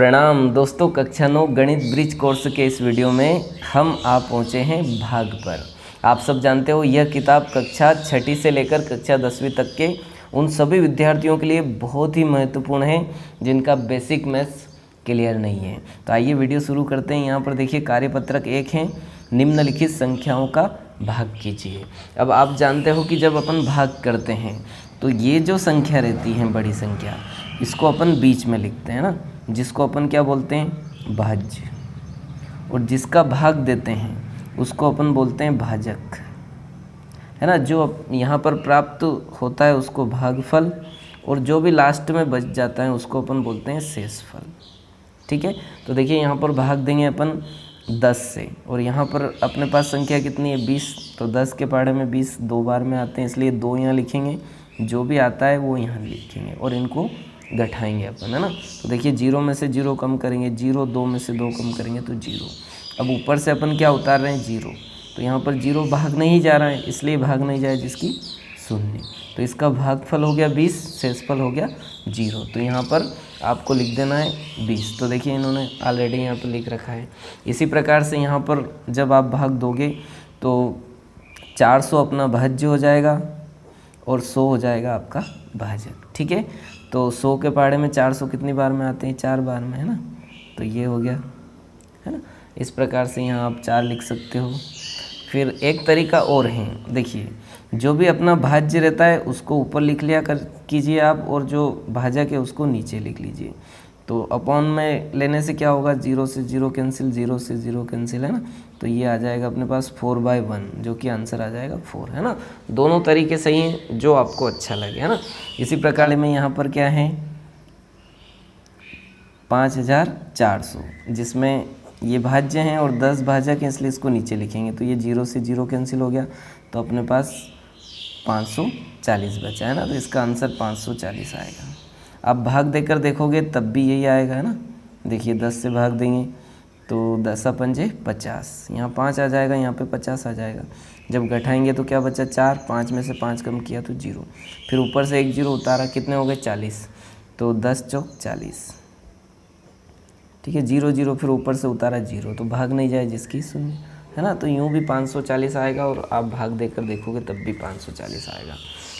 प्रणाम दोस्तों, कक्षा 9 गणित ब्रिज कोर्स के इस वीडियो में हम आप पहुँचे हैं भाग पर। आप सब जानते हो यह किताब कक्षा 6ठी से लेकर कक्षा 10वीं तक के उन सभी विद्यार्थियों के लिए बहुत ही महत्वपूर्ण है जिनका बेसिक मैथ्स क्लियर नहीं है। तो आइए वीडियो शुरू करते हैं। यहाँ पर देखिए कार्यपत्रक 1 है, निम्नलिखित संख्याओं का भाग कीजिए। अब आप जानते हो कि जब अपन भाग करते हैं तो ये जो संख्या रहती है बड़ी संख्या, इसको अपन बीच में लिखते हैं ना, जिसको अपन क्या बोलते हैं, भाज्य। और जिसका भाग देते हैं उसको अपन बोलते हैं भाजक, है ना। जो यहाँ पर प्राप्त होता है उसको भागफल, और जो भी लास्ट में बच जाता है उसको अपन बोलते हैं शेषफल। ठीक है, तो देखिए यहाँ पर भाग देंगे अपन 10 से, और यहाँ पर अपने पास संख्या कितनी है, 20। तो 10 के पहाड़े में 20 2 बार में आते हैं, इसलिए 2 यहाँ लिखेंगे, जो भी आता है वो यहाँ लिखेंगे और इनको घटाएंगे अपन, है ना। तो देखिए 0 में से 0 कम करेंगे 0, 2 में से 2 कम करेंगे तो 0। अब ऊपर से अपन क्या उतार रहे हैं, 0। तो यहाँ पर 0 भाग नहीं जा रहा है, इसलिए भाग नहीं जाए जिसकी 0। तो इसका भागफल हो गया 20, शेषफल हो गया 0। तो यहाँ पर आपको लिख देना है 20। तो देखिए इन्होंने ऑलरेडी यहाँ पर लिख रखा है। इसी प्रकार से यहाँ पर जब आप भाग दोगे तो 400 अपना भाज्य हो जाएगा और 100 हो जाएगा आपका भाजक। ठीक है, तो 100 के पहाड़े में 400 कितनी बार में आते हैं, 4 बार में, है ना। तो ये हो गया, है ना। इस प्रकार से यहाँ आप 4 लिख सकते हो। फिर एक तरीका और है, देखिए जो भी अपना भाज्य रहता है उसको ऊपर लिख लिया कीजिए आप, और जो भाजक है उसको नीचे लिख लीजिए। तो अपॉन में लेने से क्या होगा, 0 से 0 कैंसिल, 0 से 0 कैंसिल, है ना। तो ये आ जाएगा अपने पास 4/1, जो कि आंसर आ जाएगा 4, है ना। दोनों तरीके सही हैं, जो आपको अच्छा लगे, है ना। इसी प्रकार में यहाँ पर क्या है, 5400, जिसमें ये भाज्य हैं और 10 भाजक हैं, इसलिए इसको नीचे लिखेंगे। तो ये 0 से 0 कैंसिल हो गया, तो अपने पास 540 बचा, है ना। तो इसका आंसर 540 आएगा। आप भाग देकर देखोगे तब भी यही आएगा, है ना। देखिए 10 से भाग देंगे तो 10 पंजे 50, यहाँ 5 आ जाएगा, यहाँ पे 50 आ जाएगा। जब घटाएंगे तो क्या बचा, 4, 5 में से 5 कम किया तो 0, फिर ऊपर से एक 0 उतारा, कितने हो गए 40। तो 10 चौक 40, ठीक है, 0 0 फिर ऊपर से उतारा 0, तो भाग नहीं जाए जिसकी 0, है ना। तो यूँ भी 540 आएगा, और आप भाग देकर देखोगे तब भी 540 आएगा।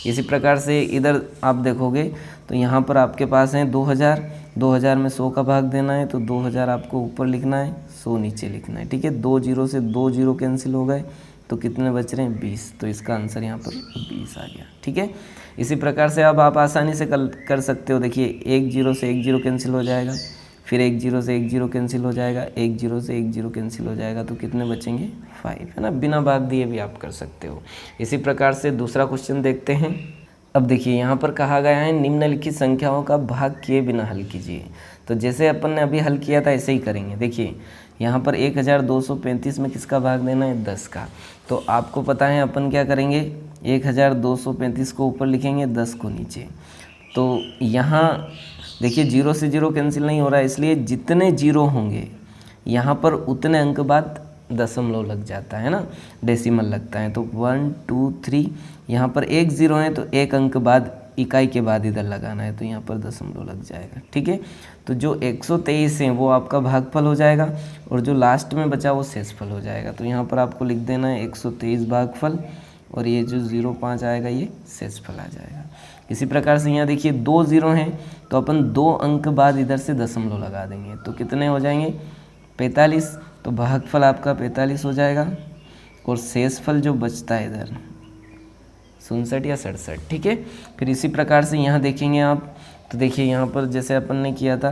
इसी प्रकार से इधर आप देखोगे तो यहाँ पर आपके पास है 2000, 2000 में 100 का भाग देना है, तो 2000 आपको ऊपर लिखना है, 100 नीचे लिखना है। ठीक है, 2 0 से 2 0 कैंसिल हो गए, तो कितने बच रहे हैं, 20। तो इसका आंसर यहाँ पर 20 आ गया। ठीक है, इसी प्रकार से अब आप आसानी से कर सकते हो। देखिए 1 0 से 1 0 कैंसिल हो जाएगा, फिर 1 0 से 1 0 कैंसिल हो जाएगा, 1 0 से 1 0 कैंसिल हो जाएगा, तो कितने बचेंगे, 5, है ना। बिना भाग दिए भी आप कर सकते हो। इसी प्रकार से दूसरा क्वेश्चन देखते हैं। अब देखिए यहाँ पर कहा गया है निम्नलिखित संख्याओं का भाग किए बिना हल कीजिए। तो जैसे अपन ने अभी हल किया था ऐसे ही करेंगे। देखिए यहाँ पर 1235 में किसका भाग देना है, 10 का। तो आपको पता है अपन क्या करेंगे, 1235 को ऊपर लिखेंगे, 10 को नीचे। तो यहाँ देखिए 0 से 0 कैंसिल नहीं हो रहा है, इसलिए जितने 0 होंगे यहाँ पर उतने अंक बाद दशमलव लग जाता है ना, डेसिमल लगता है। तो 1 2 3, यहाँ पर 1 0 है तो 1 अंक बाद इकाई के बाद इधर लगाना है, तो यहाँ पर दशमलव लग जाएगा। ठीक है, तो जो 123 है वो आपका भागफल हो जाएगा, और जो लास्ट में बचा वो शेषफल हो जाएगा। तो यहाँ पर आपको लिख देना है 123 भागफल, और ये जो 0.5 आएगा ये शेषफल आ जाएगा। इसी प्रकार से यहाँ देखिए 2 0 हैं, तो अपन 2 अंक बाद इधर से दशमलव लगा देंगे, तो कितने हो जाएंगे, 45। तो भागफल आपका 45 हो जाएगा, और शेषफल जो बचता है इधर 67 या 67। ठीक है, फिर इसी प्रकार से यहाँ देखेंगे आप, तो देखिए यहाँ पर जैसे अपन ने किया था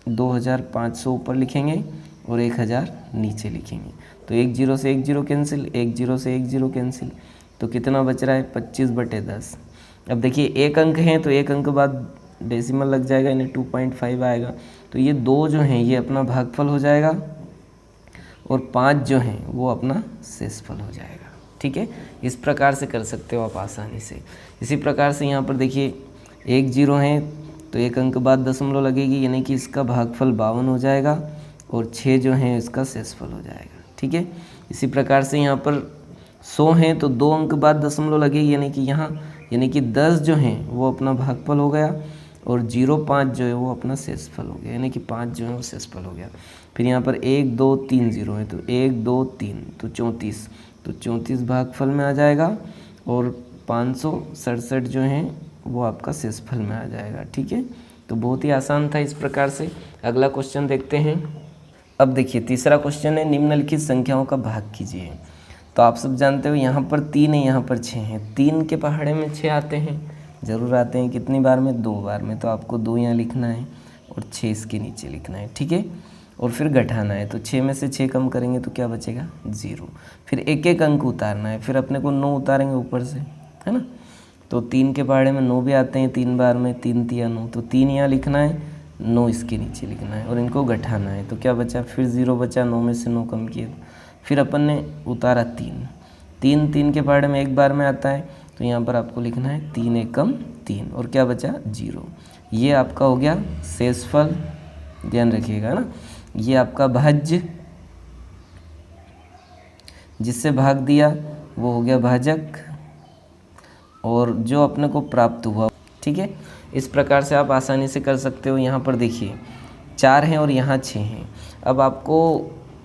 2500 ऊपर लिखेंगे और 1000 नीचे लिखेंगे। तो 1 0 से 1 0 कैंसिल, 1 0 से 1 0 कैंसिल, तो कितना बच रहा है, 25/10। अब देखिए 1 अंक है तो 1 अंक बाद डेसिमल लग जाएगा, यानी 2.5 आएगा। तो ये 2 जो हैं ये अपना भागफल हो जाएगा, और 5 जो हैं वो अपना शेषफल हो जाएगा। ठीक है, इस प्रकार से कर सकते हो आप आसानी से। इसी प्रकार से यहाँ पर देखिए 1 0 है तो 1 अंक बाद दशमलव लगेगी, यानी कि इसका भागफल 52 हो जाएगा, और 6 जो हैं इसका शेषफल हो जाएगा। ठीक है, इसी प्रकार से यहाँ पर 100 हैं तो 2 अंक बाद दशमलव लगेगी, यानी कि यहाँ 10 जो हैं वो अपना भागफल हो गया, और 0,5 जो है वो अपना शेषफल हो गया, यानी कि 5 जो है वो शेषफल हो गया। फिर यहाँ पर 1 2 3 0 है, तो 1 2 3 तो 34, तो 34 भागफल में आ जाएगा और 567 जो है वो आपका शेषफल में आ जाएगा। ठीक है, तो बहुत ही आसान था इस प्रकार से। अगला क्वेश्चन देखते हैं। अब देखिए तीसरा क्वेश्चन है, निम्नलिखित संख्याओं का भाग कीजिए। तो आप सब जानते हो यहाँ पर 3 है, यहाँ पर 6 है। 3 के पहाड़े में 6 आते हैं, ज़रूर आते हैं। कितनी बार में? 2 बार में। तो आपको 2 यहाँ लिखना है और 6 इसके नीचे लिखना है। ठीक है, और फिर घटाना है। तो 6 में से 6 कम करेंगे तो क्या बचेगा? 0। फिर एक एक अंक उतारना है। फिर अपने को 9 उतारेंगे ऊपर से, है ना। तो 3 के पहाड़े में 9 भी आते हैं 3 बार में, 3 तिया 9। तो 3 यहाँ लिखना है, 9 इसके नीचे लिखना है और इनको घटाना है। तो क्या बचा? फिर 0 बचा, 9 में से 9 कम किए। फिर अपन ने उतारा 3। 3 के पहाड़े में एक बार में आता है, तो यहाँ पर आपको लिखना है 3 एकम 3 और क्या बचा? 0। ये आपका हो गया शेषफल, ध्यान रखिएगा ना। ये आपका भाज्य, जिससे भाग दिया वो हो गया भाजक, और जो अपने को प्राप्त हुआ। ठीक है, इस प्रकार से आप आसानी से कर सकते हो। यहाँ पर देखिए 4 हैं और यहाँ 6 हैं। अब आपको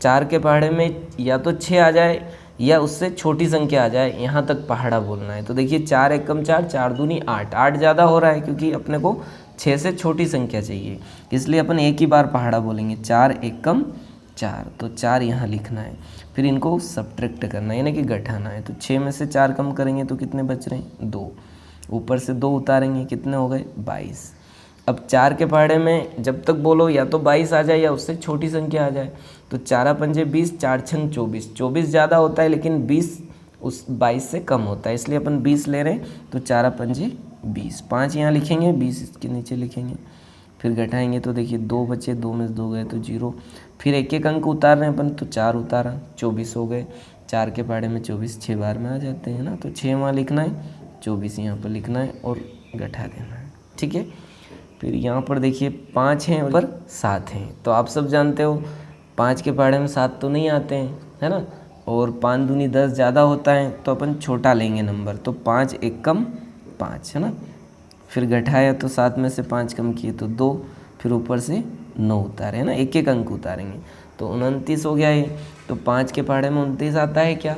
4 के पहाड़े में या तो 6 आ जाए या उससे छोटी संख्या आ जाए, यहाँ तक पहाड़ा बोलना है। तो देखिए 4 एकम 4, 4 दूनी 8। 8 ज़्यादा हो रहा है क्योंकि अपने को 6 से छोटी संख्या चाहिए, इसलिए अपन एक ही बार पहाड़ा बोलेंगे। 4 एकम 4, तो 4 यहाँ लिखना है। फिर इनको सब्ट्रैक्ट करना है, यानी कि घटाना है। तो 6 में से 4 कम करेंगे तो कितने बच रहे हैं? 2। ऊपर से 2 उतारेंगे, कितने हो गए? 22। अब 4 के पहाड़े में जब तक बोलो या तो 22 आ जाए या उससे छोटी संख्या आ जाए। तो 4 पंजे 20, 4 छंग 24। 24 ज़्यादा होता है लेकिन 20 उस 22 से कम होता है, इसलिए अपन 20 ले रहे हैं। तो 4 पंजे 20, 5 यहाँ लिखेंगे, 20 इसके नीचे लिखेंगे। फिर घटाएंगे तो देखिए 2 बचे, 2 में से 2 गए तो 0। फिर एक एक अंक उतार रहे हैं अपन, तो 4 उतारा, 24 हो गए। 4 के पहाड़े में 24 6 बार में आ जाते हैं ना, तो 6 वहाँ लिखना है, 24 यहाँ पर लिखना है और घटा देना है। ठीक है, फिर यहाँ पर देखिए 5 हैं और 7 हैं। तो आप सब जानते हो 5 के पहाड़े में 7 तो नहीं आते हैं, है ना। और 5 दूनी 10 ज़्यादा होता है, तो अपन छोटा लेंगे नंबर। तो 5 एकम 5, है ना। फिर घटाया तो 7 में से 5 कम किए तो 2। फिर ऊपर से 9 उतारे, है ना, एक एक अंक उतारेंगे। तो 29 हो गया ये। तो 5 के पहाड़े में 29 आता है क्या?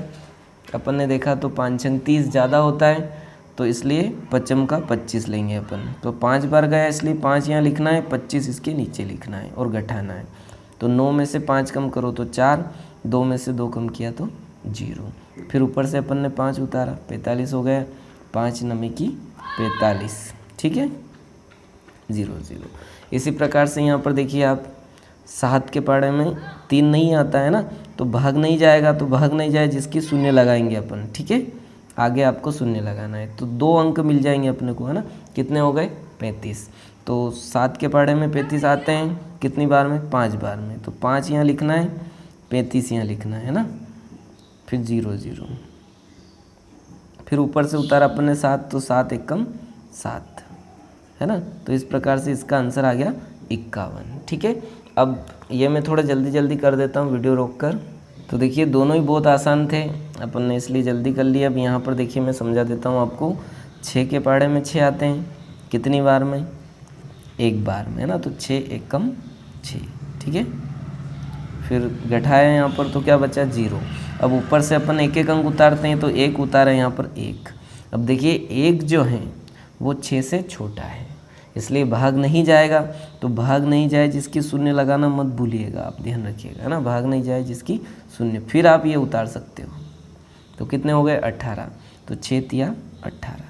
अपन ने देखा तो 5 छंग 30 ज़्यादा होता है, तो इसलिए पचम का 25 लेंगे अपन। तो 5 बार गया इसलिए 5 यहाँ लिखना है, 25 इसके नीचे लिखना है और घटाना है। तो 9 में से 5 कम करो तो 4, 2 में से 2 कम किया तो 0। फिर ऊपर से अपन ने 5 उतारा, 45 हो गया। 5 नमी की 45, ठीक है, 0 0। इसी प्रकार से यहाँ पर देखिए आप 7 के पहाड़े में 3 नहीं आता है ना, तो भाग नहीं जाएगा। तो भाग नहीं जाए जिसकी शून्य लगाएंगे अपन, ठीक है। आगे आपको शून्य लगाना है, तो 2 अंक मिल जाएंगे अपने को, है ना। कितने हो गए? 35। तो 7 के पहाड़े में 35 आते हैं, कितनी बार में? 5 बार में। तो 5 यहाँ लिखना है, 35 यहाँ लिखना है ना। फिर 0 0। फिर ऊपर से उतारा अपन ने 7, तो 7 एकम 7, है ना। तो इस प्रकार से इसका आंसर आ गया 51। ठीक है, अब ये मैं थोड़ा जल्दी जल्दी कर देता हूँ वीडियो रोककर। तो देखिए दोनों ही बहुत आसान थे, अपन ने इसलिए जल्दी कर लिया। अब यहाँ पर देखिए मैं समझा देता हूँ आपको। 6 के पहाड़े में 6 आते हैं, कितनी बार में? एक बार में, है ना। तो 6 एकम 6, ठीक है। फिर घटाया यहाँ पर तो क्या बचा? 0। अब ऊपर से अपन एक एक अंक उतारते हैं, तो 1 उतारा यहाँ पर 1। अब देखिए 1 जो है वो 6 से छोटा है, इसलिए भाग नहीं जाएगा। तो भाग नहीं जाए जिसकी शून्य लगाना मत भूलिएगा, आप ध्यान रखिएगा, है ना। भाग नहीं जाए जिसकी शून्य, फिर आप ये उतार सकते हो। तो कितने हो गए? 18। तो 6 तिया 18,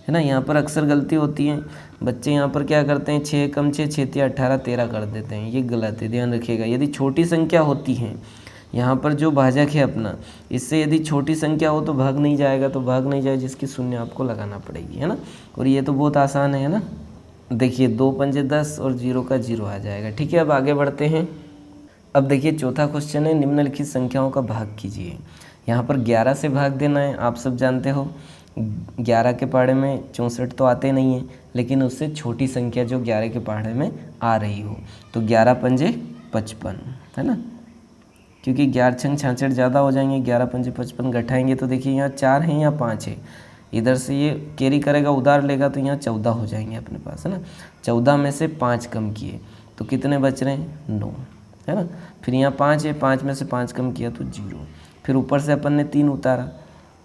है ना। यहाँ पर अक्सर गलती होती है, बच्चे यहाँ पर क्या करते हैं? 6 कम 6, 6 तिया 18, 13 कर देते हैं। ये गलत है, ध्यान रखिएगा। यदि छोटी संख्या होती है, यहाँ पर जो भाजक है अपना, इससे यदि छोटी संख्या हो तो भाग नहीं जाएगा। तो भाग नहीं जाए जिसकी शून्य आपको लगाना पड़ेगी, है ना। और ये तो बहुत आसान है ना। देखिए 2 पंजे 10 और 0 का 0 आ जाएगा। ठीक है, अब आगे बढ़ते हैं। अब देखिए चौथा क्वेश्चन है, निम्नलिखित संख्याओं का भाग कीजिए। यहाँ पर 11 से भाग देना है। आप सब जानते हो 11 के पहाड़े में 64 तो आते नहीं हैं, लेकिन उससे छोटी संख्या जो 11 के पहाड़े में आ रही हो, तो 11 पंजे 55, है ना। क्योंकि 11 छंग 66 ज़्यादा हो जाएंगे, 11 पंजे 55 घटाएंगे तो देखिए यहाँ 4 है या 5 है। इधर से ये कैरी करेगा, उधार लेगा, तो यहाँ 14 हो जाएंगे अपने पास, है ना। 14 में से 5 कम किए तो कितने बच रहे हैं, 9, है ना। फिर यहाँ 5 है, 5 में से 5 कम किया तो 0। फिर ऊपर से अपन ने 3 उतारा,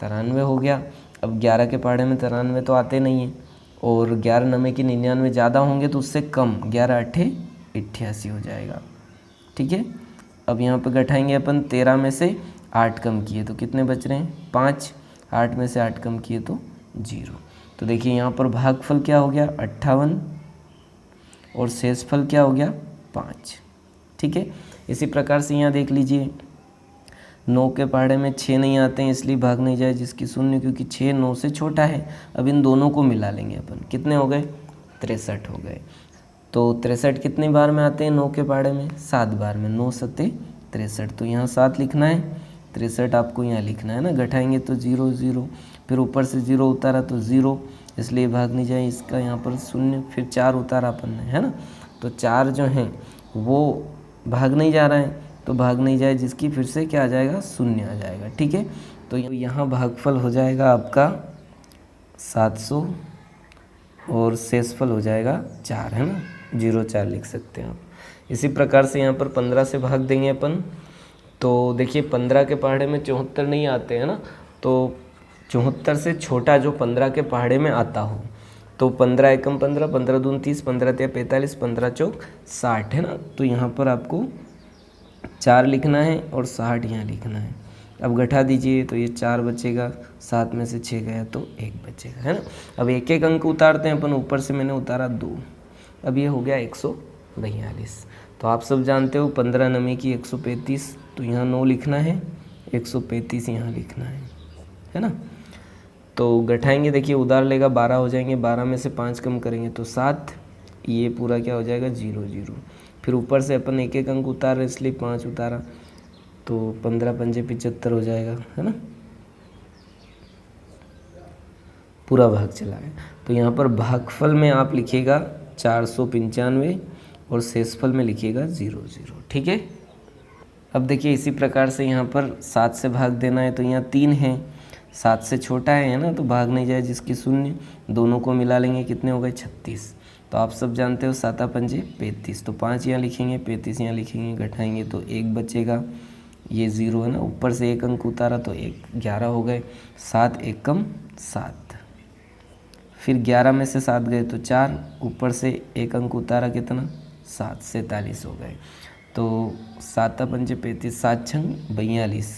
93 हो गया। अब 11 के पहाड़े में 93 तो आते नहीं है, और 11 नमे की 99 ज़्यादा होंगे तो उससे कम, 11 अट्ठे 88 हो जाएगा, ठीक है। अब यहाँ पर घटाएंगे अपन, 13 में से 8 कम किए तो कितने बच रहे हैं, 5, 8 में से 8 कम किए तो 0। तो देखिए यहाँ पर भागफल क्या हो गया, 58, और शेषफल क्या हो गया, 5, ठीक है। इसी प्रकार से यहाँ देख लीजिए, 9 के पहाड़े में 6 नहीं आते हैं, इसलिए भाग नहीं जाए जिसकी 0, क्योंकि 6 9 से छोटा है। अब इन दोनों को मिला लेंगे अपन, कितने हो गए, 63 हो गए। तो 63 कितनी बार में आते हैं 9 के पहाड़े में, 7 बार में, 9 सत्ते 63, तो यहाँ 7 लिखना है, 63 आपको यहाँ लिखना है ना। घटाएंगे तो 0 0, फिर ऊपर से 0 उतारा तो 0, इसलिए भाग नहीं जाए, इसका यहाँ पर 0। फिर 4 उतारा अपन ने, है ना, तो 4 जो है वो भाग नहीं जा रहा है, तो भाग नहीं जाए जिसकी फिर से क्या आ जाएगा, 0 आ जाएगा, ठीक है। तो यहाँ भागफल हो जाएगा आपका 700 और शेषफल हो जाएगा 4, है ना, 0 4 लिख सकते हैं आप। इसी प्रकार से यहाँ पर 15 से भाग देंगे अपन, तो देखिए 15 के पहाड़े में 74 नहीं आते हैं ना, तो 74 से छोटा जो 15 के पहाड़े में आता हो, तो 15 एकम 15, 15 दून 30, 15 तिया 45, 15 चौक 60, है ना। तो यहाँ पर आपको 4 लिखना है और 60 यहाँ लिखना है। अब घटा दीजिए तो ये 4 बचेगा, 7 में से 6 गया तो 1 बचेगा, है ना। अब एक एक अंक उतारते हैं अपन, ऊपर से मैंने उतारा 2, अब ये हो गया 142। तो आप सब जानते हो 15 नमे की 135, तो यहाँ 9 लिखना है, 135 यहाँ लिखना है ना। तो घटाएंगे, देखिए उधार लेगा 12 हो जाएंगे, 12 में से 5 कम करेंगे तो 7, ये पूरा क्या हो जाएगा 0 0। फिर ऊपर से अपन एक एक अंक उतार रहे इसलिए 5 उतारा, तो 15 पंजे 75 हो जाएगा, है ना, पूरा भाग चला गया। तो यहाँ पर भागफल में आप लिखिएगा 495 और शेषफल में लिखिएगा 0 0, ठीक है। अब देखिए इसी प्रकार से यहाँ पर 7 से भाग देना है, तो यहाँ 3 है, 7 से छोटा है ना, तो भाग नहीं जाए जिसकी 0, दोनों को मिला लेंगे, कितने हो गए 36। तो आप सब जानते हो 7 पंजे 35, तो 5 यहाँ लिखेंगे, 35 यहाँ लिखेंगे, घटाएंगे तो 1 बचेगा, ये 0 है ना, ऊपर से 1 अंक उतारा तो 1, 11 हो गए, 7 एकम 7, फिर 11 में से 7 गए तो 4, ऊपर से 1 अंक उतारा कितना 7, 47 हो गए। तो 7 पंजे 35, 7 छंग 42,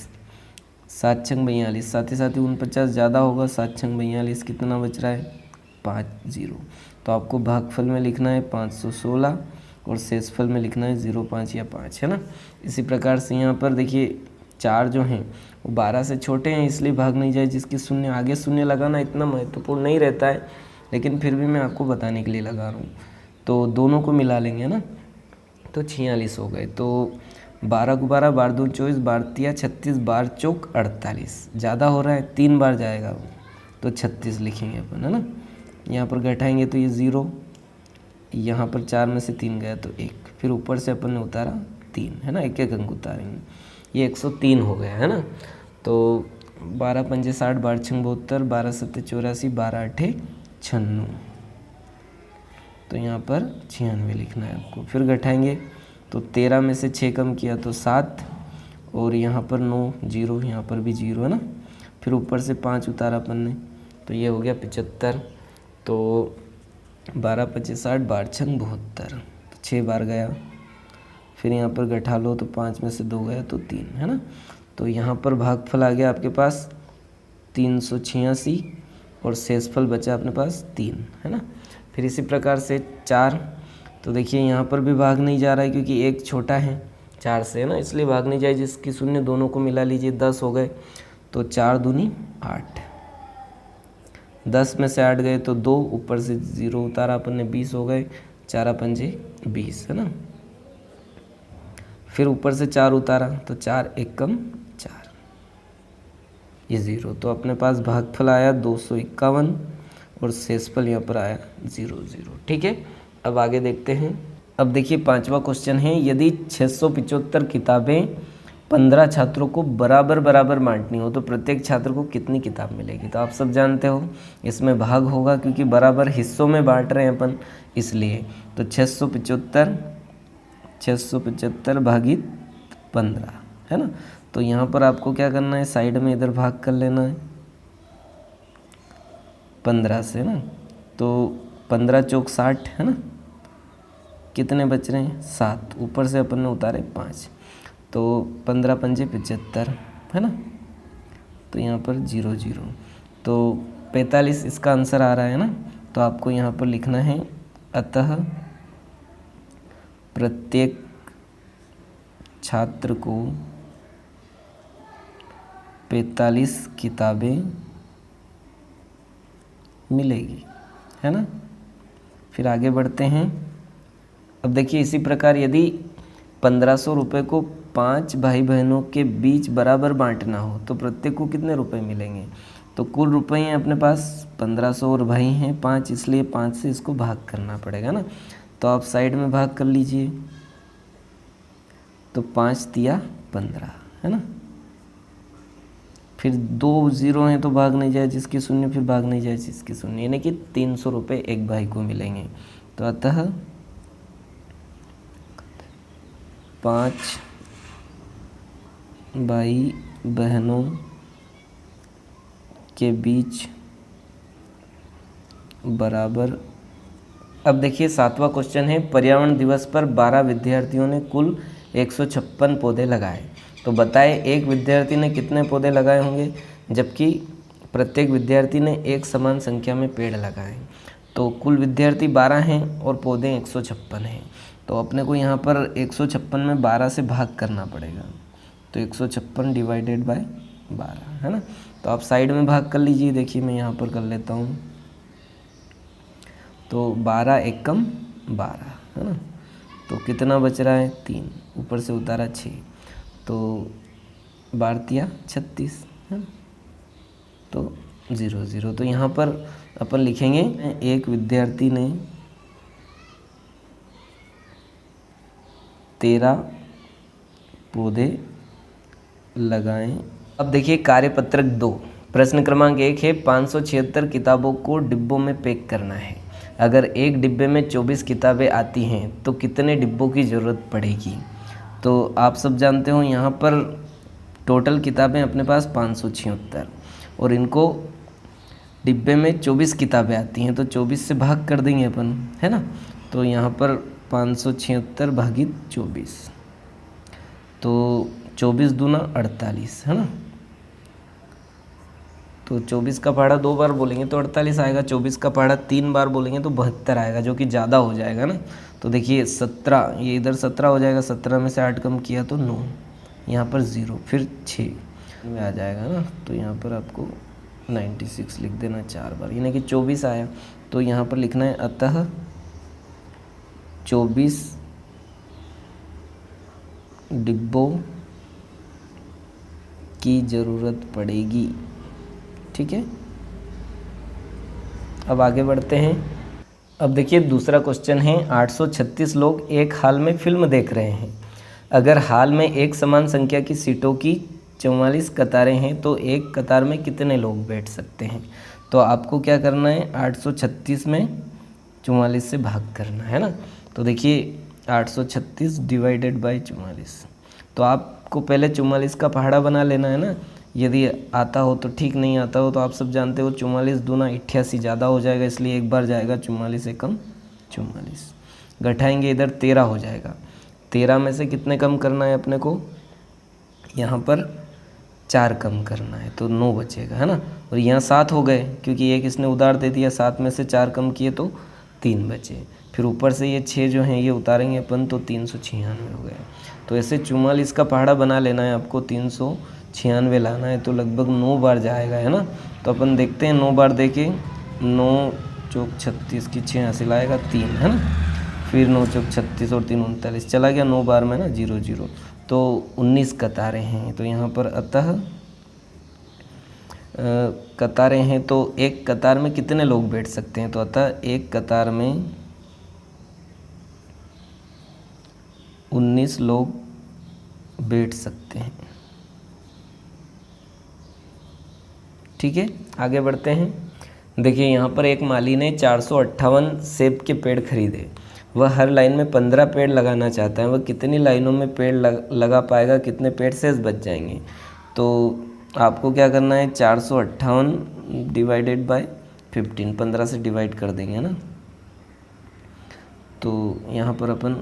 7 छंग 42, साथ ही 49 ज़्यादा होगा, 7 छंग 42, कितना बच रहा है 5 0। तो आपको भागफल में लिखना है 516 और शेषफल में लिखना है 0 5 या 5, है ना। इसी प्रकार से यहाँ पर देखिए 4 जो हैं वो 12 से छोटे हैं, इसलिए भाग नहीं जाए जिसकी 0, आगे 0 लगाना इतना महत्वपूर्ण नहीं रहता है, लेकिन फिर भी मैं आपको बताने के लिए लगा रहा हूँ। तो दोनों को मिला लेंगे ना, तो 46 हो गए। तो 12 को 12, 12 दून 24, 12 तिया 36, 12 चौक 48, ज़्यादा हो रहा है 3 बार जाएगा वो, तो 36 लिखेंगे अपन, है ना। यहाँ पर घटाएंगे तो ये 0, यहाँ पर 4 में से 3 गया तो 1, फिर ऊपर से अपन ने उतारा 3, है ना, एक एक अंक उतारेंगे, ये 103 हो गया, है ना। तो 12 पंजे 60, 12 छंग 72, 12 सत्ते 84, 12 अट्ठे 96, तो यहाँ पर 96 लिखना है आपको। फिर घटाएंगे तो 13 में से 6 कम किया तो 7, और यहाँ पर 9 0, यहाँ पर भी 0, है ना। फिर ऊपर से 5 उतारा अपन ने, तो ये हो गया 75। तो 12 पच्चीस 60, 12 छंग 72, तो 6 बार गया। फिर यहाँ पर घटा लो तो 5 में से 2 गया तो 3, है ना। तो यहाँ पर भागफल आ गया आपके पास 386 और शेषफल बचा अपने पास 3, है ना। फिर इसी प्रकार से 4, तो देखिए यहाँ पर भी भाग नहीं जा रहा है क्योंकि 1 छोटा है 4 से, है ना, इसलिए भाग नहीं जाए जिसकी 0, दोनों को मिला लीजिए, 10 हो गए। तो 4 दूनी 8, 10 में से 8 गए तो 2, ऊपर से 0 उतारा अपन ने, 20 हो गए, 4 पंजे 20, है ना। फिर ऊपर से 4 उतारा तो 4 एकम 4, ये 0। तो अपने पास भागफल आया 251 और शेषफल यहाँ पर आया 0 0, ठीक है। अब आगे देखते हैं। अब देखिए 5वां क्वेश्चन है, यदि 675 किताबें 15 छात्रों को बराबर बराबर बांटनी हो तो प्रत्येक छात्र को कितनी किताब मिलेगी। तो आप सब जानते हो इसमें भाग होगा, क्योंकि बराबर हिस्सों में बांट रहे हैं अपन, इसलिए। तो 675 भागित 15 है ना। तो यहाँ पर आपको क्या करना है, साइड में इधर भाग कर लेना है 15 से ना। तो 15 चौक 60 है ना, कितने बच रहे हैं 7, ऊपर से अपन ने उतारे 5, तो 15 पंजे 75 है ना। तो यहाँ पर 0 0, तो 45 इसका आंसर आ रहा है ना। तो आपको यहाँ पर लिखना है अतः प्रत्येक छात्र को 45 किताबें मिलेगी, है ना। फिर आगे बढ़ते हैं। अब देखिए इसी प्रकार यदि 1500 रुपये को 5 भाई बहनों के बीच बराबर बांटना हो तो प्रत्येक को कितने रुपए मिलेंगे। तो कुल रुपए हैं अपने पास 1500 और भाई हैं 5, इसलिए 5 से इसको भाग करना पड़ेगा ना। तो आप साइड में भाग कर लीजिए, तो 5 तिया 15 है ना। फिर 2 0 हैं तो भाग नहीं जाए जिसकी शून्य, फिर भाग नहीं जाए जिसकी शून्य, यानी कि 300 रुपये एक भाई को मिलेंगे। तो अतः 5 भाई बहनों के बीच बराबर। अब देखिए 7वां क्वेश्चन है, पर्यावरण दिवस पर 12 विद्यार्थियों ने कुल 156 पौधे लगाए। तो बताए एक विद्यार्थी ने कितने पौधे लगाए होंगे, जबकि प्रत्येक विद्यार्थी ने एक समान संख्या में पेड़ लगाए। तो कुल विद्यार्थी 12 हैं और पौधे 156 हैं। तो अपने को यहाँ पर 156 में 12 से भाग करना पड़ेगा। तो 156 डिवाइडेड बाय 12 है ना। तो आप साइड में भाग कर लीजिए, देखिए मैं यहाँ पर कर लेता हूँ। तो 12 एकम 12 है ना। तो कितना बच रहा है 3, ऊपर से उतारा 6, तो 12 36 है ना। तो 0 0, तो यहाँ पर अपन लिखेंगे एक विद्यार्थी ने 13 पौधे लगाएं। अब देखिए कार्यपत्रक 2 प्रश्न क्रमांक 1 है 576 किताबों को डिब्बों में पैक करना है। अगर एक डिब्बे में 24 किताबें आती हैं तो कितने डिब्बों की ज़रूरत पड़ेगी। तो आप सब जानते हो यहाँ पर टोटल किताबें अपने पास 576 और इनको डिब्बे में 24 किताबें आती हैं, तो 24 से भाग कर देंगे अपन, है ना। तो यहाँ पर 576 भागित 24, तो 24 दूना 48 है ना। तो 24 का पहाड़ा 2 बार बोलेंगे तो 48 आएगा, 24 का पहाड़ा 3 बार बोलेंगे तो 72 आएगा, जो कि ज़्यादा हो जाएगा ना। तो देखिए 17, ये इधर 17 हो जाएगा, 17 में से 8 कम किया तो 9, यहाँ पर 0, फिर 6 में आ जाएगा ना। तो यहाँ पर आपको 96 लिख देना 4 बार, यानी कि 24 आया। तो यहाँ पर लिखना है अतः 24 डिब्बों की ज़रूरत पड़ेगी, ठीक है। अब आगे बढ़ते हैं। अब देखिए दूसरा क्वेश्चन है 836 लोग एक हाल में फिल्म देख रहे हैं। अगर हाल में एक समान संख्या की सीटों की 44 कतारें हैं तो एक कतार में कितने लोग बैठ सकते हैं। तो आपको क्या करना है 836 में 44 से भाग करना है ना। तो देखिए 836 डिवाइडेड बाय 44, तो आपको पहले 44 का पहाड़ा बना लेना है ना। यदि आता हो तो ठीक, नहीं आता हो तो आप सब जानते हो 44 दूना 88 ज़्यादा हो जाएगा, इसलिए एक बार जाएगा 44 एकम 44, घटाएंगे इधर 13 हो जाएगा। 13 में से कितने कम करना है अपने को, यहाँ पर 4 कम करना है तो 9 बचेगा, है ना। और यहाँ 7 हो गए क्योंकि एक इसने उधार दे दिया, 7 में से 4 कम किए तो 3 बचे। फिर ऊपर से ये 6 जो हैं ये उतारेंगे अपन तो 396 हो गए। तो ऐसे 44 का पहाड़ा बना लेना है आपको, 396 लाना है, तो लगभग 9 बार जाएगा, है ना। तो अपन देखते हैं 9 बार देके, 9 चौक 36 की 6 हासिल आएगा 3, है ना। फिर 9 चौक 36 और 3 39, चला गया 9 बार में ना 0 0, तो 19 कतारें हैं। तो यहाँ पर अतः कतारें हैं तो एक कतार में कितने लोग बैठ सकते हैं। तो अतः एक कतार में 19 लोग बैठ सकते हैं। ठीक है, आगे बढ़ते हैं। देखिए यहाँ पर एक माली ने 458 सेब के पेड़ खरीदे। वह हर लाइन में 15 पेड़ लगाना चाहता है। वह कितनी लाइनों में पेड़ लगा पाएगा, कितने पेड़ शेष बच जाएंगे? तो आपको क्या करना है, 458 डिवाइडेड बाय 15, 15 से डिवाइड कर देंगे ना। तो यहाँ पर अपन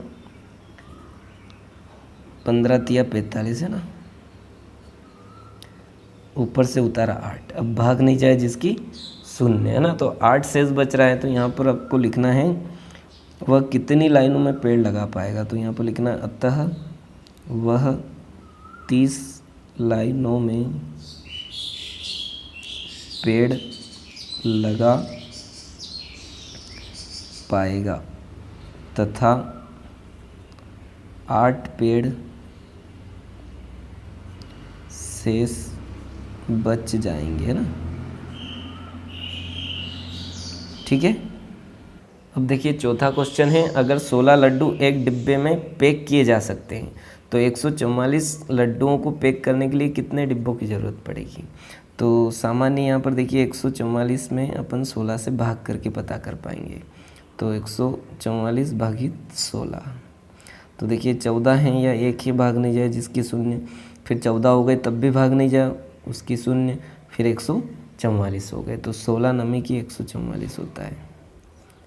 15 तिया 45 है ना, ऊपर से उतारा 8। अब भाग नहीं जाए जिसकी शून्य है ना, तो 8 शेष बच रहा है। तो यहाँ पर आपको लिखना है वह कितनी लाइनों में पेड़ लगा पाएगा। तो यहाँ पर लिखना है अतः वह 30 लाइनों में पेड़ लगा पाएगा तथा 8 पेड़ शेष बच जाएंगे, है ना। ठीक है, अब देखिए चौथा क्वेश्चन है, अगर 16 लड्डू एक डिब्बे में पैक किए जा सकते हैं तो 144 लड्डुओं को पैक करने के लिए कितने डिब्बों की ज़रूरत पड़ेगी? तो सामान्य यहाँ पर देखिए 144 में अपन 16 से भाग करके पता कर पाएंगे। तो 144 भागित 16, तो देखिए 14 हैं या एक ही भाग नहीं जाए जिसकी शून्य, फिर 14 हो गए तब भी भाग नहीं जाए उसकी शून्य, फिर 144 हो गए। तो 16 नमी की 144 होता है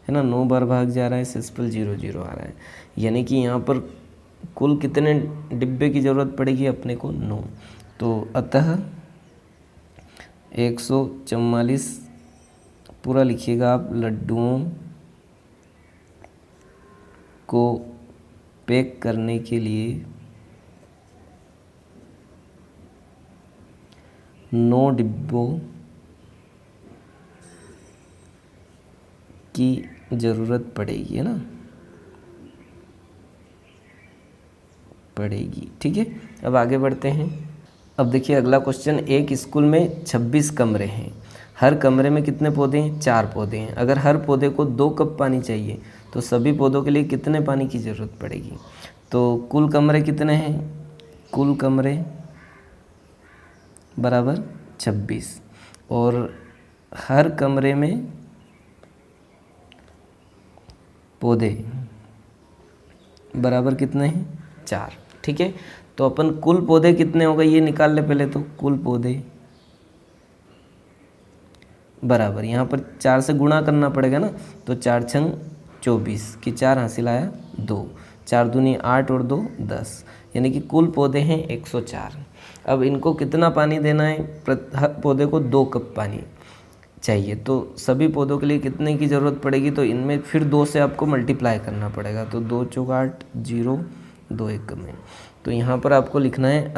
ना। 9 बार भाग जा रहा है, शेषफल 0 0 आ रहा है, यानी कि यहाँ पर कुल कितने डिब्बे की ज़रूरत पड़ेगी अपने को? 9। तो अतः 144 पूरा लिखिएगा आप, लड्डुओं को पैक करने के लिए 9 डिब्बों की ज़रूरत पड़ेगी, है ना, पड़ेगी। ठीक है, अब आगे बढ़ते हैं। अब देखिए अगला क्वेश्चन, एक स्कूल में 26 कमरे हैं। हर कमरे में कितने पौधे हैं? 4 पौधे हैं। अगर हर पौधे को 2 कप पानी चाहिए तो सभी पौधों के लिए कितने पानी की ज़रूरत पड़ेगी? तो कुल कमरे कितने हैं? कुल कमरे बराबर 26 और हर कमरे में पौधे बराबर कितने हैं? 4। ठीक है, तो अपन कुल पौधे कितने हो गए ये निकाल ले पहले। तो कुल पौधे बराबर, यहाँ पर 4 से गुणा करना पड़ेगा ना, तो 4 छंग 24 की 4 हासिल आया 2, 4 दूनी 8 और 2 10, यानी कि कुल पौधे हैं 104। अब इनको कितना पानी देना है? हर पौधे को 2 कप पानी चाहिए। तो सभी पौधों के लिए कितने की ज़रूरत पड़ेगी? तो इनमें फिर 2 से आपको मल्टीप्लाई करना पड़ेगा। तो 2 चौक 8, 0 2 1 में। तो यहाँ पर आपको लिखना है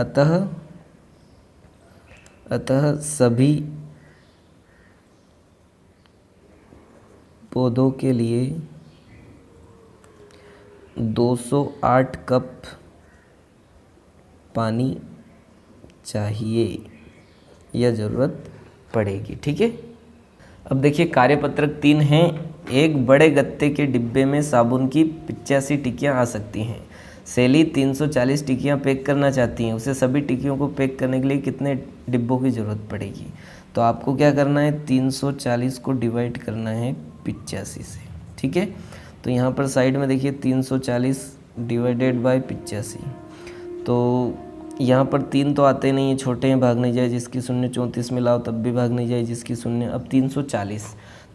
अतः सभी पौधों के लिए 208 कप पानी चाहिए या ज़रूरत पड़ेगी। ठीक है, अब देखिए कार्यपत्रक 3 है। एक बड़े गत्ते के डिब्बे में साबुन की 85 टिक्कियाँ आ सकती हैं। सैली 340 टिक्कियाँ पैक करना चाहती हैं। उसे सभी टिक्कियों को पैक करने के लिए कितने डिब्बों की ज़रूरत पड़ेगी? तो आपको क्या करना है, 340 को डिवाइड करना है 85 से। ठीक है, तो यहाँ पर साइड में देखिए 340 डिवाइडेड बाय 85। तो यहाँ पर 3 तो आते नहीं हैं, छोटे हैं, भाग नहीं जाए जिसकी शून्य, 34 में लाओ तब भी भाग नहीं जाए जिसकी शून्य। अब 340,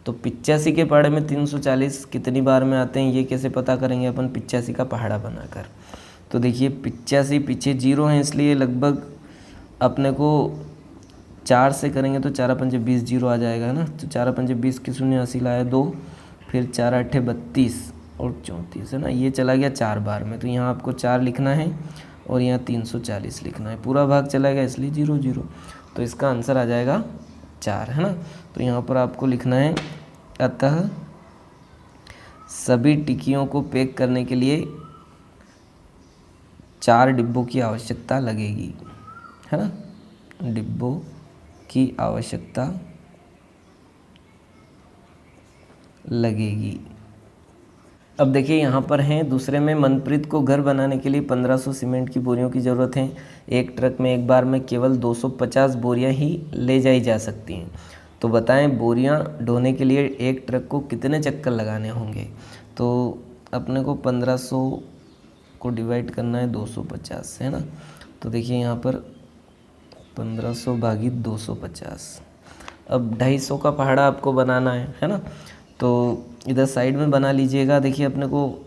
तो 85 के पहाड़े में 340 कितनी बार में आते हैं ये कैसे पता करेंगे अपन? 85 का पहाड़ा बनाकर। तो देखिए 85 पीछे 0 है, इसलिए लगभग अपने को 4 से करेंगे तो 4 पंजे 20, 0 आ जाएगा ना। तो 4 पंजे 20 की शून्य हासिल आया 2, फिर 4 8 32 और 34 है ना, ये चला गया 4 बार में। तो यहाँ आपको 4 लिखना है और यहाँ 340 लिखना है। पूरा भाग चला गया इसलिए 0 0, तो इसका आंसर आ जाएगा 4, है ना। तो यहाँ पर आपको लिखना है अतः सभी टिक्कियों को पैक करने के लिए 4 डिब्बों की आवश्यकता लगेगी, है ना, डिब्बों की आवश्यकता लगेगी। अब देखिए यहाँ पर हैं दूसरे में, मनप्रीत को घर बनाने के लिए 1500 सीमेंट की बोरियों की ज़रूरत है। एक ट्रक में एक बार में केवल 250 बोरियां ही ले जाई जा सकती हैं। तो बताएं बोरियां ढोने के लिए एक ट्रक को कितने चक्कर लगाने होंगे। तो अपने को 1500 को डिवाइड करना है 250 से, है ना। तो देखिए यहाँ पर 1500 भागित 250। अब 250 का पहाड़ा आपको बनाना है ना। तो इधर साइड में बना लीजिएगा। देखिए अपने को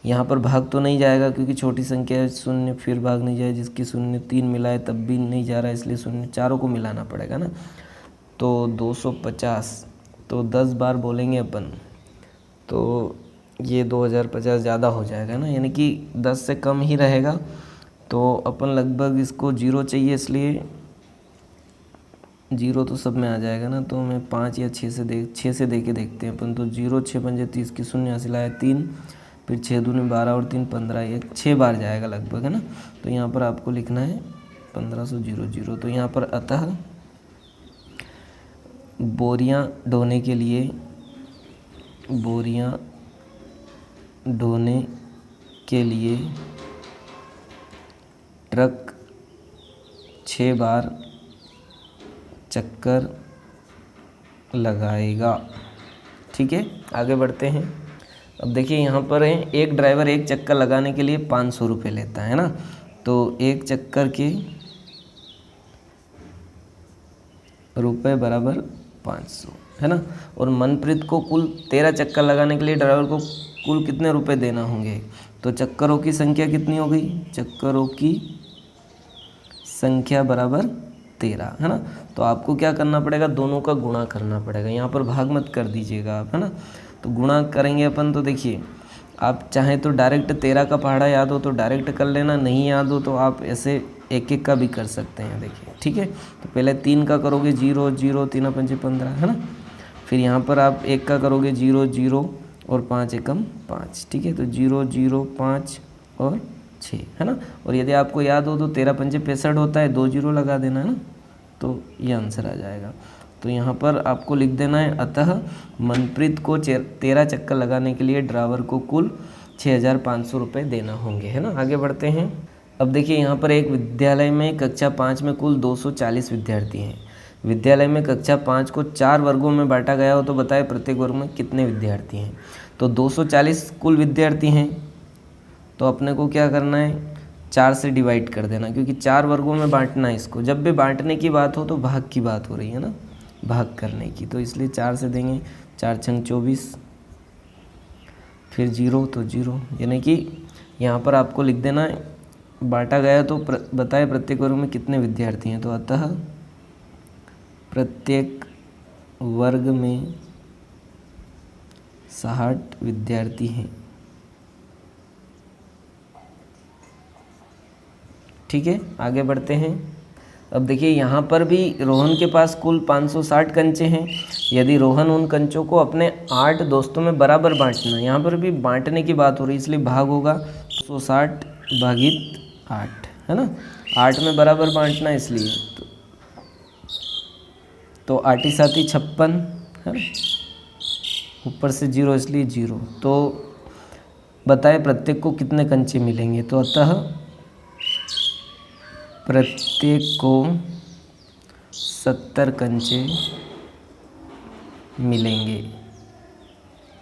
यहाँ पर भाग तो नहीं जाएगा क्योंकि छोटी संख्या है, शून्य फिर भाग नहीं जाए, जिसकी शून्य 3 मिला है तब भी नहीं जा रहा है, इसलिए शून्य चारों को मिलाना पड़ेगा ना। तो 250 तो 10 बार बोलेंगे अपन, तो ये 2050 ज़्यादा हो जाएगा ना, यानी कि 10 से कम ही रहेगा। तो अपन लगभग इसको 0 चाहिए, इसलिए 0 तो सब में आ जाएगा ना। तो हमें 5 या 6 से दे के देखते हैं अपन। तो 0 6 पंजे 30 की शून्य हासिल आया 3, फिर 6 दूनी 12 और 3 15, ये 6 बार जाएगा लगभग, है ना। तो यहाँ पर आपको लिखना है 1500 तो यहाँ पर अतः बोरियां ढोने के लिए ट्रक 6 बार चक्कर लगाएगा। ठीक है, आगे बढ़ते हैं। अब देखिए यहाँ पर है, एक ड्राइवर एक चक्कर लगाने के लिए 500 रुपये लेता है ना। तो एक चक्कर के रुपए बराबर 500, है ना। और मनप्रीत को कुल 13 चक्कर लगाने के लिए ड्राइवर को कुल कितने रुपए देना होंगे। तो चक्करों की संख्या कितनी हो गई, चक्करों की संख्या बराबर 13, है ना। तो आपको क्या करना पड़ेगा, दोनों का गुणा करना पड़ेगा। यहाँ पर भाग मत कर दीजिएगा आप, है ना। तो गुणा करेंगे अपन। तो देखिए आप चाहें तो डायरेक्ट 13 का पहाड़ा याद हो तो डायरेक्ट कर लेना, नहीं याद हो तो आप ऐसे एक एक का भी कर सकते हैं। देखिए ठीक है, तो पहले 3 का करोगे 0 0, 3 पंजे 15, है ना। फिर यहाँ पर आप 1 का करोगे 0 0 और 5 एकम 5, ठीक है। तो 0 0 5 और 6, है ना। और यदि आपको याद हो तो 13 पंजे 65 होता है, 2 0 लगा देना, है ना। तो ये आंसर आ जाएगा। तो यहाँ पर आपको लिख देना है अतः मनप्रीत को 13 चक्कर लगाने के लिए ड्राइवर को कुल 6500 रुपये देना होंगे, है ना। आगे बढ़ते हैं। अब देखिए यहाँ पर एक विद्यालय में कक्षा 5 में कुल 240 विद्यार्थी हैं। विद्यालय में कक्षा 5 को 4 वर्गों में बांटा गया हो तो बताए प्रत्येक वर्ग में कितने विद्यार्थी हैं। तो 240 कुल विद्यार्थी हैं, तो अपने को क्या करना है, 4 से डिवाइड कर देना, क्योंकि 4 वर्गों में बांटना है इसको। जब भी बांटने की बात हो तो भाग की बात हो रही है ना, भाग करने की, तो इसलिए 4 से देंगे। 4 छंग 24, फिर 0 तो 0, यानी कि यहाँ पर आपको लिख देना है बांटा गया तो बताए प्रत्येक वर्ग में कितने विद्यार्थी हैं। तो अतः प्रत्येक वर्ग में 60 विद्यार्थी हैं। ठीक है, आगे बढ़ते हैं। अब देखिए यहाँ पर भी रोहन के पास कुल 560 कंचे हैं। यदि रोहन उन कंचों को अपने 8 दोस्तों में बराबर बांटना, यहाँ पर भी बांटने की बात हो रही है इसलिए भाग होगा 160 भागित 8, है ना। 8 में बराबर बांटना इसलिए, तो 8 ही 7 ही 56, है ना। ऊपर से 0 इसलिए 0। तो बताए प्रत्येक को कितने कंचे मिलेंगे। तो अतः प्रत्येक को 70 कंचे मिलेंगे।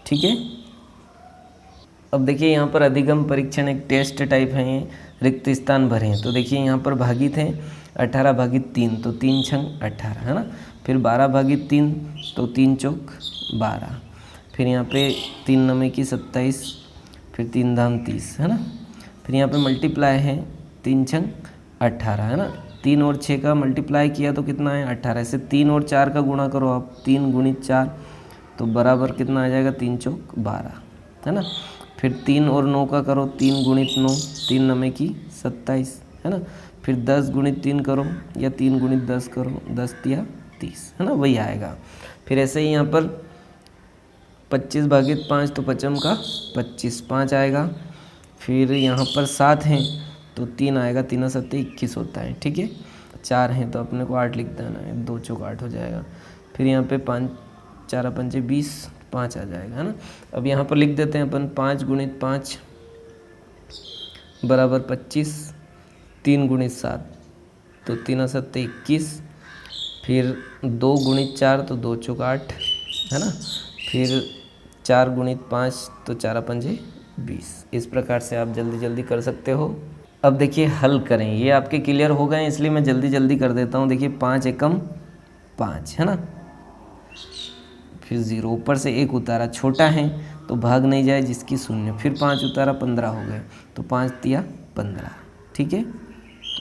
ठीक है। अब देखिए यहाँ पर अधिगम परीक्षण एक टेस्ट टाइप है, ये रिक्त स्थान भरें। तो देखिए यहाँ पर भागित है 18 भागित 3, तो 3 छंग 18, है ना। फिर 12 भागित 3, तो 3 चौक 12। फिर यहाँ पे 3 नमे की 27, फिर 3 धाम 30, है ना। फिर यहाँ पे मल्टीप्लाई है 3 छंग 18, है ना। 3 और 6 का मल्टीप्लाई किया तो कितना है 18। ऐसे 3 और 4 का गुणा करो आप, 3 गुणित 4 तो बराबर कितना आ जाएगा 3 चौक 12, है ना। फिर 3 और 9 का करो, 3 गुणित 9, 3 नमे की 27, है ना। फिर 10 गुणित 3 करो या 3 गुणित 10 करो, 10 या 30, है ना, वही आएगा। फिर ऐसे ही यहाँ पर 25 भागित 5, तो 5 का 25, 5 आएगा। फिर यहाँ पर 7 हैं तो 3 आएगा, 3 7 21 होता है। ठीक है, 4 हैं तो अपने को 8 लिख देना है, 2 चौक 8 हो जाएगा। फिर यहाँ पे 5 4 पंजे 20, 5 आ जाएगा, है ना। अब यहाँ पर लिख देते हैं अपन 5 गुणित 5 बराबर 25, 3 गुणित 7 तो 3 7 21, फिर 2 गुणित 4 तो 2 चौक 8, है ना। फिर 4 गुणित 5 तो 4 पंजे 20। इस प्रकार से आप जल्दी जल्दी कर सकते हो। अब देखिए हल करें, ये आपके क्लियर हो गए इसलिए मैं जल्दी जल्दी कर देता हूँ। देखिए 5 एकम 5, है ना, फिर 0 ऊपर से 1 उतारा, छोटा है तो भाग नहीं जाए जिसकी 0, फिर 5 उतारा 15 हो गए तो 5 तिया 15, ठीक है,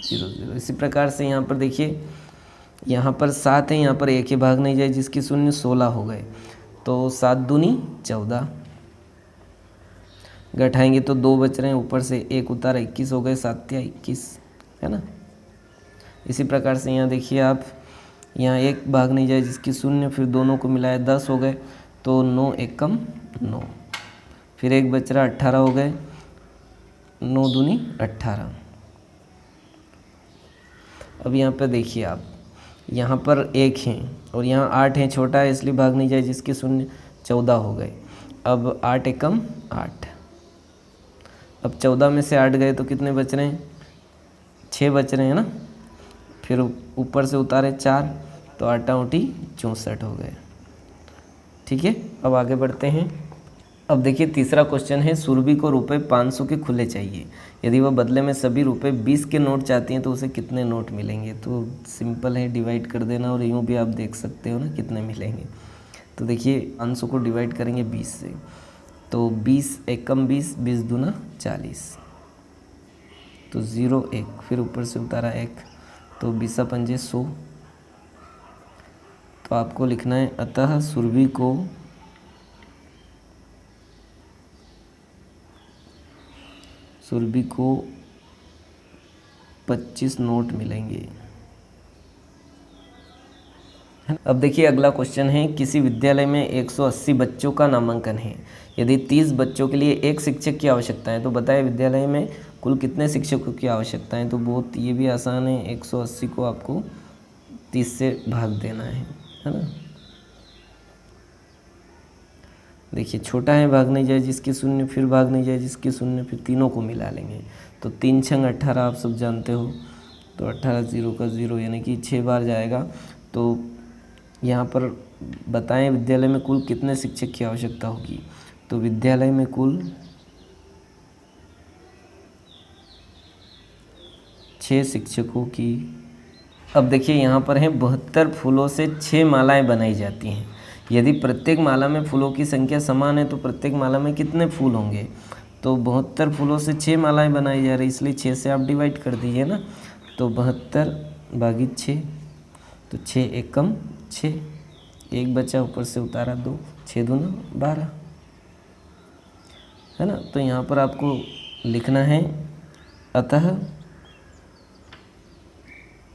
0 0। इसी प्रकार से यहाँ पर देखिए, यहाँ पर 7 है, यहाँ पर 1 ही भाग नहीं जाए जिसकी 0, 16 हो गए तो 7 दूनी 14, घटाएंगे तो 2 बच रहे हैं, ऊपर से 1 उतारा 21 हो गए, 7 तिया 21, है ना। इसी प्रकार से यहाँ देखिए आप, यहाँ 1 भाग नहीं जाए जिसकी 0, फिर दोनों को मिलाया 10 हो गए तो 9 एकम 9, फिर 1 बच रहा 18 हो गए, 9 दूनी 18। अब यहाँ पर देखिए आप, यहाँ पर 1 है और यहाँ 8 है, छोटा है इसलिए भाग नहीं जाए जिसकी 0, 14 हो गए। अब 8 एकम 8, अब 14 में से 8 गए तो कितने बच रहे हैं, 6 बच रहे हैं ना। फिर ऊपर से उतारे 4 तो 8 ऊँटी 64 हो गए, ठीक है। अब आगे बढ़ते हैं। अब देखिए तीसरा क्वेश्चन है, सुरभि को रुपए 500 के खुले चाहिए, यदि वह बदले में सभी रुपए 20 के नोट चाहती हैं तो उसे कितने नोट मिलेंगे। तो सिंपल है, डिवाइड कर देना और यूँ भी आप देख सकते हो ना कितने मिलेंगे। तो देखिए 500 को डिवाइड करेंगे 20 से तो 20 एकम 20, 20 दूना 40 तो 0 1, फिर ऊपर से उतारा 1 तो 20 पंजे 100। तो आपको लिखना है, अतः सुरभि को सुरभि को 25 नोट मिलेंगे। अब देखिए अगला क्वेश्चन है, किसी विद्यालय में 180 बच्चों का नामांकन है, यदि 30 बच्चों के लिए एक शिक्षक की आवश्यकता है तो बताएं विद्यालय में कुल कितने शिक्षकों की आवश्यकता है। तो बहुत ये भी आसान है, 180 को आपको 30 से भाग देना है ना। देखिए छोटा है, भाग नहीं जाए जिसकी 0, फिर भाग नहीं जाए जिसकी 0, फिर तीनों को मिला लेंगे तो 3 छंग 18 आप सब जानते हो, तो 18 0 का 0 यानी कि 6 बार जाएगा। तो यहाँ पर बताएं विद्यालय में कुल कितने शिक्षक की आवश्यकता होगी। तो विद्यालय में कुल 6 शिक्षकों की। अब देखिए यहाँ पर है, 72 फूलों से 6 मालाएं बनाई जाती हैं, यदि प्रत्येक माला में फूलों की संख्या समान है तो प्रत्येक माला में कितने फूल होंगे। तो 72 फूलों से 6 मालाएं बनाई जा रही, इसलिए 6 से आप डिवाइड कर दीजिए ना। तो 72 भागित 6 तो 6 एकम 6, 1 बचा ऊपर से उतारा 2, 6 दूना 12, है ना। तो यहाँ पर आपको लिखना है, अतः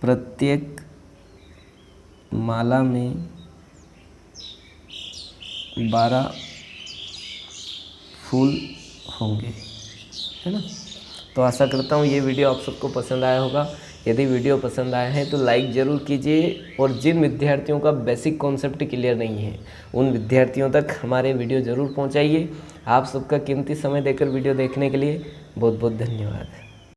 प्रत्येक माला में 12 फूल होंगे, है ना। तो आशा करता हूँ ये वीडियो आप सबको पसंद आया होगा। यदि वीडियो पसंद आया है तो लाइक ज़रूर कीजिए, और जिन विद्यार्थियों का बेसिक कॉन्सेप्ट क्लियर नहीं है उन विद्यार्थियों तक हमारे वीडियो ज़रूर पहुँचाइए। आप सबका कीमती समय देकर वीडियो देखने के लिए बहुत बहुत धन्यवाद।